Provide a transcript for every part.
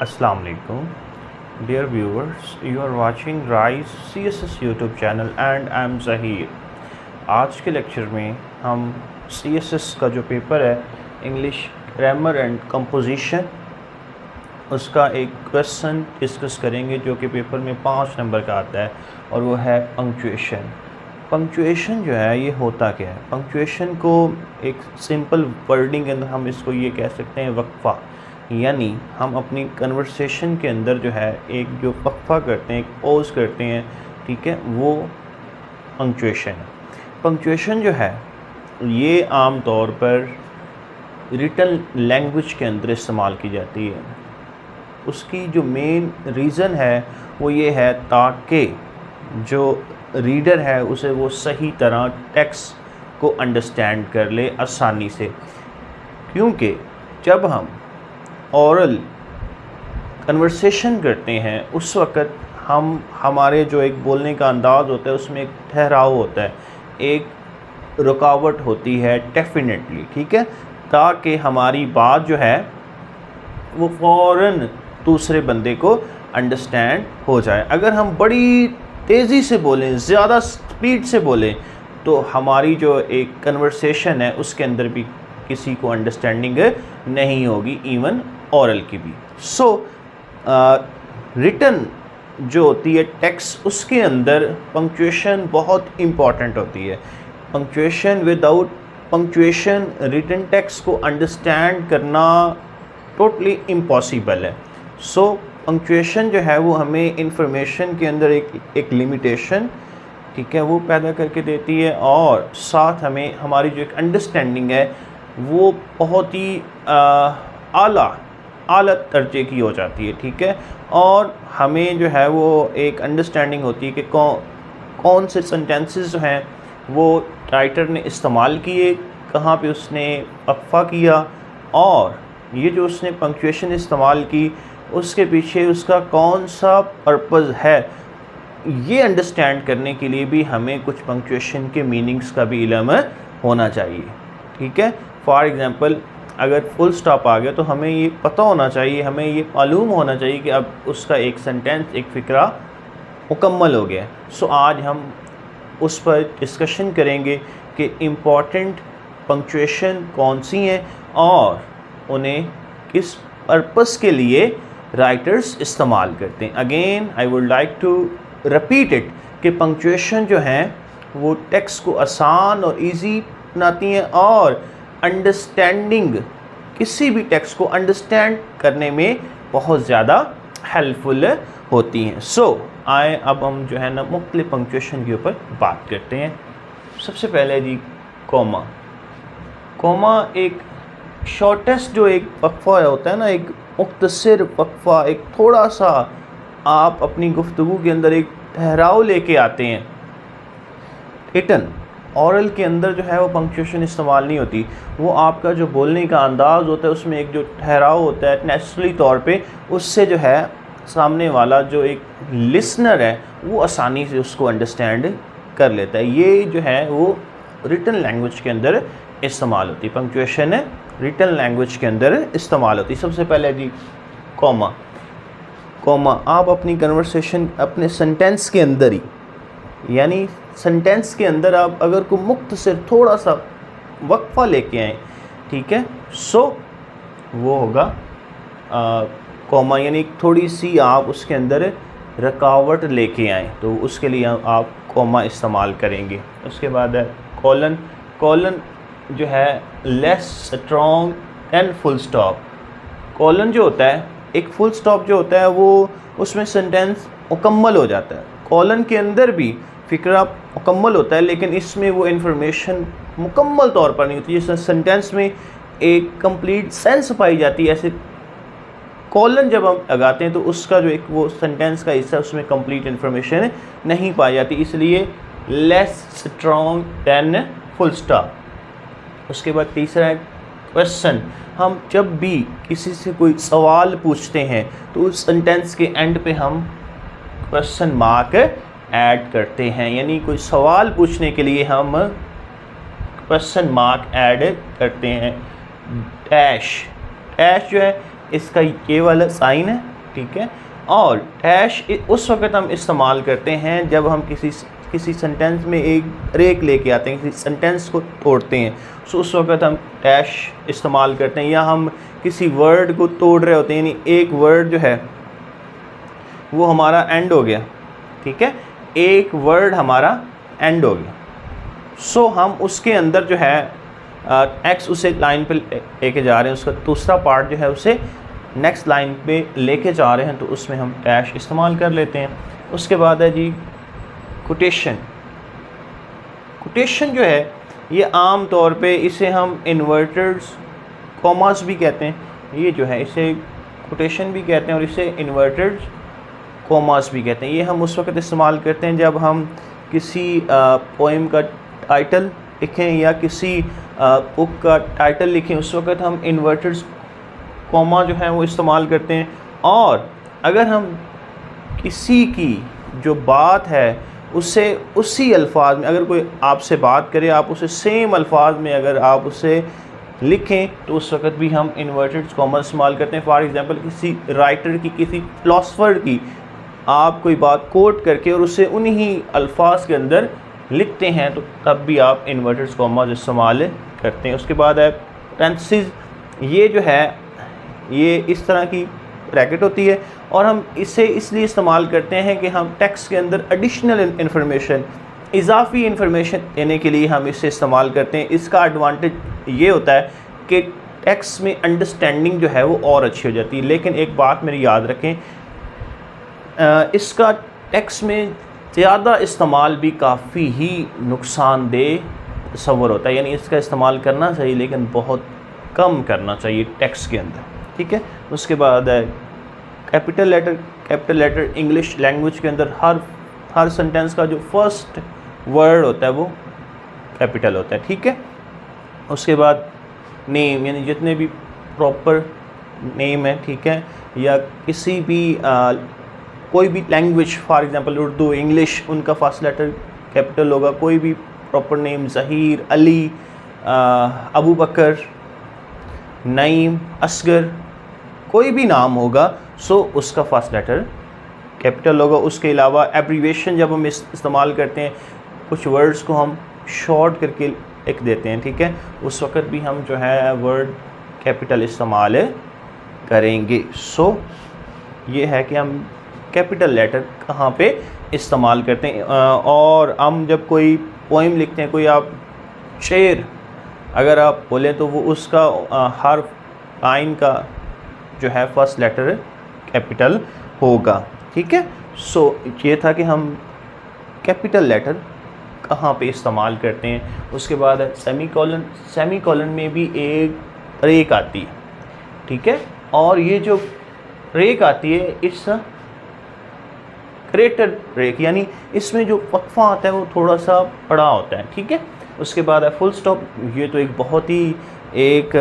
Assalamu alaikum. Dear viewers, you are watching Rise CSS YouTube channel and I am Zahir. आज के lecture में हम CSS का जो पेपर है इंग्लिश ग्रामर एंड कंपोजिशन उसका एक क्वेश्चन डिस्कस करेंगे जो कि पेपर में 5 नंबर का आता है और वो है पंक्चुएशन। पंक्चुएशन जो है ये होता क्या है? पंक्चुएशन को एक सिंपल वर्डिंग के अंदर हम इसको ये कह सकते हैं वक्फा, यानी हम अपनी कन्वर्सेशन के अंदर जो है एक जो वक्फा करते हैं, एक पॉज करते हैं, ठीक है, वो पंक्चुएशन है। पंक्चुएशन जो है ये आम तौर पर रिटन लैंग्वेज के अंदर इस्तेमाल की जाती है। उसकी जो मेन रीज़न है वो ये है ताकि जो रीडर है उसे वो सही तरह टेक्स्ट को अंडरस्टैंड कर ले आसानी से, क्योंकि जब हम ओरल कन्वर्सेशन करते हैं उस वक़्त हमारे जो एक बोलने का अंदाज़ होता है उसमें एक ठहराव होता है, एक रुकावट होती है डेफिनेटली, ठीक है, ताकि हमारी बात जो है वो फ़ौरन दूसरे बंदे को अंडरस्टैंड हो जाए। अगर हम बड़ी तेज़ी से बोलें, ज़्यादा स्पीड से बोलें, तो हमारी जो एक कन्वर्सेशन है उसके अंदर भी किसी को अंडरस्टैंडिंग नहीं होगी, इवन ओरल की भी। सो रिटन जो होती है टेक्स्ट, उसके अंदर पंक्चुएशन बहुत इम्पॉर्टेंट होती है। Punctuation, without punctuation written text को अंडरस्टैंड करना टोटली इम्पॉसिबल है। सो पंक्चुएशन जो है वो हमें इंफॉर्मेशन के अंदर एक लिमिटेशन, ठीक है, वो पैदा करके देती है और साथ हमें हमारी जो एक अंडरस्टैंडिंग है वो बहुत ही आला दर्जे की हो जाती है, ठीक है, और हमें जो है वो एक अंडरस्टैंडिंग होती है कि कौन से सेंटेंसेस जो हैं वो राइटर ने इस्तेमाल किए, कहाँ पे उसने वक्फा किया, और ये जो उसने पंक्चुएशन इस्तेमाल की उसके पीछे उसका कौन सा पर्पज़ है। ये अंडरस्टैंड करने के लिए भी हमें कुछ पंक्चुएशन के मीनिंग्स का भी इल्म होना चाहिए, ठीक है। फॉर एग्ज़ाम्पल, अगर फुल स्टॉप आ गया तो हमें ये पता होना चाहिए, हमें ये मालूम होना चाहिए कि अब उसका एक सेंटेंस, एक फ़िक्रा मुकम्मल हो गया। सो आज हम उस पर डिस्कशन करेंगे कि इम्पॉर्टेंट पंक्चुएशन कौन सी हैं और उन्हें किस पर्पस के लिए राइटर्स इस्तेमाल करते हैं। Again I would like to repeat it कि पंक्चुएशन जो हैं वो टेक्स्ट को आसान और इजी बनाती हैं और अंडरस्टैंडिंग, किसी भी टेक्स्ट को अंडरस्टैंड करने में बहुत ज़्यादा हेल्पफुल होती हैं। सो आए अब हम जो है ना मुख्तलिफ पंक्चुएशन के ऊपर बात करते हैं। सबसे पहले जी कॉमा। कॉमा एक शॉर्टेस्ट जो एक वक्फा होता है ना, एक मुख्तसर वक्फा, एक थोड़ा सा आप अपनी गुफ्तगू के अंदर एक ठहराव लेके आते हैं। रिटन ओरल के अंदर जो है वो पंक्चुएशन इस्तेमाल नहीं होती, वो आपका जो बोलने का अंदाज़ होता है उसमें एक जो ठहराव होता है नेचुरली तौर पे, उससे जो है सामने वाला जो एक लिसनर है वो आसानी से उसको अंडरस्टैंड कर लेता है। ये जो है वो रिटन लैंग्वेज के अंदर इस्तेमाल होती है। पंक्चुएशन है रिटन लैंग्वेज के अंदर इस्तेमाल होती है। सबसे पहले जी कॉमा। कॉमा आप अपनी कन्वर्सेशन, अपने सेंटेंस के अंदर ही, यानी सेंटेंस के अंदर आप अगर को मुख्तसर थोड़ा सा वक्फा लेके आएँ, ठीक है, सो वो होगा कॉमा, यानी थोड़ी सी आप उसके अंदर रुकावट लेके आएँ तो उसके लिए आप कॉमा इस्तेमाल करेंगे। उसके बाद है कॉलन। कॉलन जो है less strong than full stop. Colon जो होता है, एक फुल स्टॉप जो होता है वो उसमें सेंटेंस मुकम्मल हो जाता है। कॉलन के अंदर भी फ़िक्रा मुकम्मल होता है, लेकिन इसमें वो इन्फॉर्मेशन मुकम्मल तौर पर नहीं होती। जैसे सेंटेंस में एक कंप्लीट सेंस पाई जाती है, ऐसे कॉलन जब हम लगाते हैं तो उसका जो एक वो सेंटेंस का हिस्सा उसमें कंप्लीट इन्फॉर्मेशन नहीं पाई जाती, इसलिए less strong than full stop. उसके बाद तीसरा है क्वेश्चन। हम जब भी किसी से कोई सवाल पूछते हैं तो उस सेंटेंस के एंड पे हम क्वेश्चन मार्क ऐड करते हैं, यानी कोई सवाल पूछने के लिए हम क्वेश्चन मार्क ऐड करते हैं। डैश, डैश जो है इसका ये वाला साइन है, ठीक है। और डैश उस वक्त हम इस्तेमाल करते हैं जब हम किसी सेंटेंस में एक ब्रेक लेके आते हैं, किसी सेंटेंस को तोड़ते हैं, सो उस वक्त हम डैश इस्तेमाल करते हैं। या हम किसी वर्ड को तोड़ रहे होते हैं, यानी एक वर्ड जो है वो हमारा एंड हो गया, ठीक है, एक वर्ड हमारा एंड हो गया, सो हम उसके अंदर जो है एक्स उसे लाइन पे लेके जा रहे हैं, उसका दूसरा पार्ट जो है उसे नेक्स्ट लाइन पे लेके जा रहे हैं, तो उसमें हम डैश इस्तेमाल कर लेते हैं। उसके बाद है जी कोटेशन। कोटेशन जो है ये आम तौर पे इसे हम इन्वर्टेड्स कॉमास भी कहते हैं, ये जो है इसे कोटेशन भी कहते हैं और इसे इन्वर्टेड कॉमास भी कहते हैं। ये हम उस वक्त इस्तेमाल करते हैं जब हम किसी पोएम का टाइटल लिखें या किसी बुक का टाइटल लिखें, उस वक्त हम इन्वर्टेड कॉमा जो है वो इस्तेमाल करते हैं। और अगर हम किसी की जो बात है उससे उसी अल्फाज में अगर कोई आपसे बात करे, आप उसे सेम अल्फाज में अगर आप उसे लिखें, तो उस वक्त भी हम इन्वर्टेड कॉमा इस्तेमाल करते हैं। फॉर एग्जांपल किसी राइटर की, किसी फ़िलासफ़र की आप कोई बात कोट करके और उसे उन्हीं अल्फाज के अंदर लिखते हैं, तो तब भी आप इन्वर्टेड कॉमा इस्तेमाल करते हैं। उसके बाद है पेरेंथेसिस। ये जो है ये इस तरह की ब्रैकेट होती है और हम इसे इसलिए इस्तेमाल करते हैं कि हम टेक्स्ट के अंदर एडिशनल इंफॉर्मेशन, इजाफी इंफॉर्मेशन देने के लिए हम इसे इस्तेमाल करते हैं। इसका एडवांटेज ये होता है कि टेक्स्ट में अंडरस्टैंडिंग जो है वो और अच्छी हो जाती है। लेकिन एक बात मेरी याद रखें, इसका टेक्स्ट में ज़्यादा इस्तेमाल भी काफ़ी ही नुकसानदेह तस्वर होता है, यानी इसका इस्तेमाल करना चाहिए लेकिन बहुत कम करना चाहिए टेक्स्ट के अंदर, ठीक है। उसके बाद है capital letter. Capital letter English language के अंदर हर सेंटेंस का जो फर्स्ट वर्ड होता है वो कैपिटल होता है, ठीक है। उसके बाद नेम, यानी जितने भी प्रॉपर नेम है, ठीक है, या किसी भी कोई भी language, for example Urdu, English, उनका फर्स्ट लेटर कैपिटल होगा। कोई भी प्रॉपर नेम, ज़हीर, अली, अबू बकर, नईम, असगर, कोई भी नाम होगा, सो उसका फर्स्ट लेटर कैपिटल होगा। उसके अलावा एब्रीवेशन जब हम इस्तेमाल करते हैं, कुछ वर्ड्स को हम शॉर्ट करके लिख देते हैं, ठीक है, उस वक्त भी हम जो है वर्ड कैपिटल इस्तेमाल करेंगे। सो ये है कि हम कैपिटल लेटर कहाँ पे इस्तेमाल करते हैं। और हम जब कोई पोइम लिखते हैं, कोई आप शेर अगर आप बोलें, तो वो उसका हर लाइन का जो है फर्स्ट लेटर कैपिटल होगा, ठीक है। सो ये था कि हम कैपिटल लेटर कहाँ पे इस्तेमाल करते हैं। उसके बाद सेमी कॉलन। सेमी कॉलन में भी एक ब्रेक आती है, ठीक है, और ये जो ब्रेक आती है इट्स ग्रेटर ब्रेक, यानी इसमें जो वक्फा आता है वो थोड़ा सा बड़ा होता है, ठीक है। उसके बाद है फुल स्टॉप। ये तो एक बहुत ही एक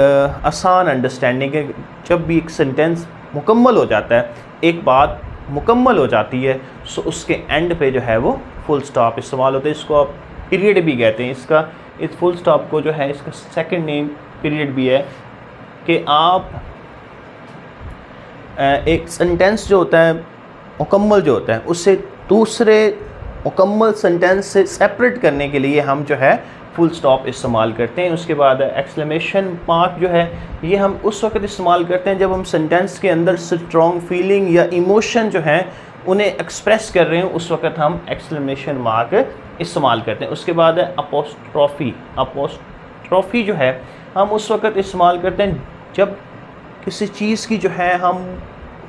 आसान अंडरस्टैंडिंग है। जब भी एक सेंटेंस मुकम्मल हो जाता है, एक बात मुकम्मल हो जाती है, सो उसके एंड पे जो है वो फुल स्टॉप इस्तेमाल होता है। इसको आप पीरियड भी कहते हैं। इसका इस फुल स्टॉप को जो है इसका सेकंड नेम पीरियड भी है कि आप एक सेंटेंस जो होता है मुकम्मल जो होता है उससे दूसरे मुकम्मल सेंटेंस से सेपरेट करने के लिए हम जो है फुल स्टॉप इस्तेमाल करते हैं। उसके बाद एक्सक्लेमेशन मार्क जो है ये हम उस वक्त इस्तेमाल करते हैं जब हम सेंटेंस के अंदर स्ट्रॉन्ग फीलिंग या इमोशन जो है उन्हें एक्सप्रेस कर रहे हैं, उस वक्त हम एक्सक्लेमेशन मार्क इस्तेमाल करते हैं। उसके बाद है अपोस्ट्रॉफी। अपोस्ट्रॉफी जो है हम उस वक्त इस्तेमाल करते हैं जब किसी चीज़ की जो है हम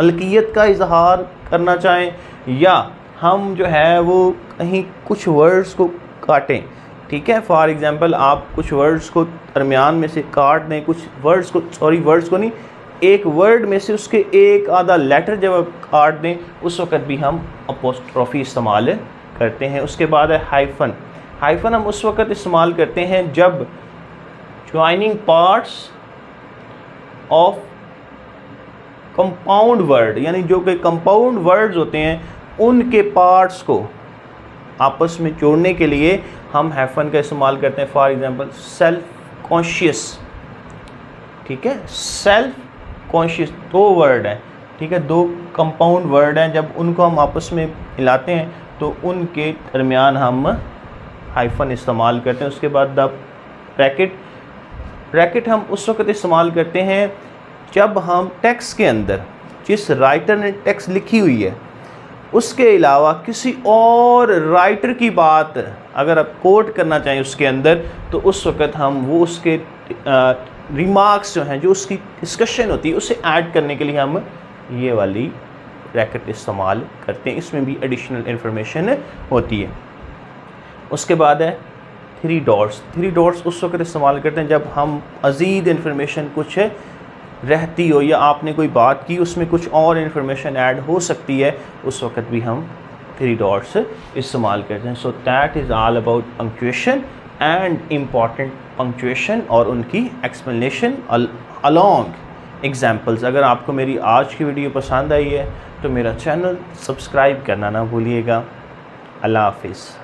मलकियत का इजहार करना चाहें या हम जो है वो कहीं कुछ वर्ड्स को काटें, ठीक है। फॉर एग्जांपल आप कुछ वर्ड्स को दरमियान में से काट दें, कुछ वर्ड्स को नहीं, एक वर्ड में से उसके एक आधा लेटर जब आप काट दें, उस वक्त भी हम अपोस्ट्रॉफी इस्तेमाल करते हैं। उसके बाद है हाइफन। हाइफन हम उस वक्त इस्तेमाल करते हैं जब joining parts of compound word, यानी जो कि कंपाउंड वर्ड्स होते हैं उनके पार्ट्स को आपस में जोड़ने के लिए हम हाइफन का इस्तेमाल करते हैं। फॉर एग्जांपल सेल्फ कॉन्शियस, ठीक है, सेल्फ कॉन्शियस दो वर्ड है, ठीक है, दो कंपाउंड वर्ड हैं, जब उनको हम आपस में मिलाते हैं तो उनके दरमियान हम हाइफन इस्तेमाल करते हैं। उसके बाद द ब्रैकेट हम उस वक्त इस्तेमाल करते हैं जब हम टेक्स्ट के अंदर जिस राइटर ने टेक्स्ट लिखी हुई है उसके अलावा किसी और राइटर की बात अगर आप कोट करना चाहें उसके अंदर, तो उस वक्त हम वो उसके रिमार्क्स जो हैं, जो उसकी डिस्कशन होती है, उसे ऐड करने के लिए हम ये वाली ब्रैकेट इस्तेमाल करते हैं। इसमें भी एडिशनल इंफॉर्मेशन होती है। उसके बाद है थ्री डॉट्स उस वक्त इस्तेमाल करते हैं जब हम मज़ीद इंफॉर्मेशन कुछ रहती हो या आपने कोई बात की उसमें कुछ और इन्फॉर्मेशन ऐड हो सकती है, उस वक्त भी हम थ्री डॉट्स इस्तेमाल करते हैं। So that is all about punctuation and important punctuation और उनकी एक्सप्लेनेशन अलॉन्ग एग्जाम्पल्स। अगर आपको मेरी आज की वीडियो पसंद आई है तो मेरा चैनल सब्सक्राइब करना ना भूलिएगा। अल्लाह हाफिज़।